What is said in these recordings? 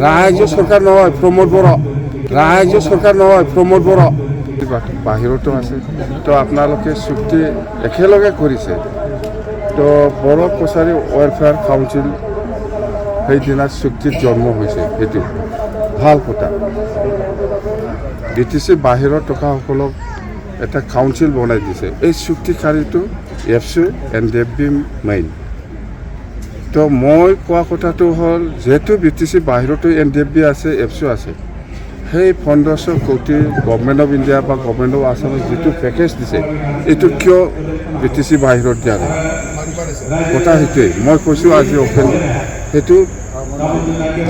ৰাজ্য সৰকাৰ নহয় প্ৰমোদ বড়ো ৰাজ্য সৰকাৰ নহয় প্ৰমোদ বড়ো বাহিৰতো আছে তো আপোনালোকে চুক্তি একেলগে কৰিছে তো বড়ো কছাৰী ৱেলফেয়াৰ কাউন্সিল সেইদিনা চুক্তিত জন্ম হৈছে সেইটো ভাল কথা BTC বাহিৰত টকাসকলক এটা কাউন্সিল বনাই দিছে এই চুক্তিকাৰীটো ABSU NDFB মেইন তো মই কোৱা কথাটো হ'ল যেহেতু BTC বাহিৰতো NDFB আছে ABSU আছে সেই 1500 কোটি গভৰ্ণমেণ্ট অফ ইণ্ডিয়া বা গভৰ্ণমেণ্ট অফ আসামৰ যিটো পেকেজ দিছে এইটো কিয় BTC বাহিৰত দিয়া নাই কথা সেইটোৱে মই কৈছোঁ আজি অপেনলি সেইটো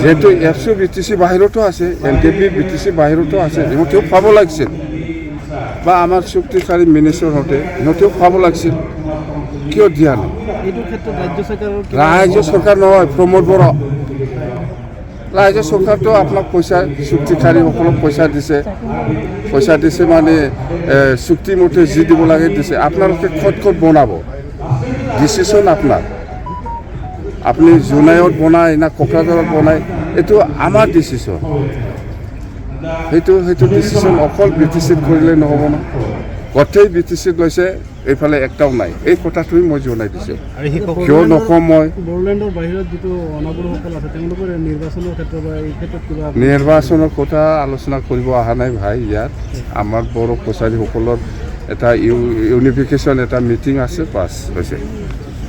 যেহেতু ABSU BTC বাহিৰতো আছে NDFB BTC বাহিৰতো আছে সিহঁতেও পাব লাগিছিল বা আমাৰ চুক্তিকাৰী মিনিষ্টাৰহঁতে সিহঁতেও পাব লাগিছিল কিয় দিয়া নাই ৰাজ্য চৰকাৰ নহয় প্ৰমোদ বড়ো ৰাজ্য চৰকাৰটো আপোনাক পইচা চুক্তিকাৰীসকলক পইচা দিছে মানে চুক্তিমতে যি দিব লাগে দিছে আপোনালোকে ক'ত বনাব ডিচিশ্যন আপোনাৰ আপুনি জোনাইত বনায় না কোকৰাঝাৰত বনায় এইটো আমাৰ ডিচিশ্যন সেইটো ডিচিশ্যন অকল BTCত কৰিলে নহ'ব ন গোটেই BTCত লৈছে এইফালে একটাও নাই এই কথাটোৱে মই জনাই দিছোঁ কিয় নকওঁ মই নিৰ্বাচনৰ কথা আলোচনা কৰিব অহা নাই ভাই ইয়াত আমাৰ বড়ো কছাৰীসকলৰ এটা ইউনিফিকেশ্যন এটা মিটিং আছে পাছ হৈছে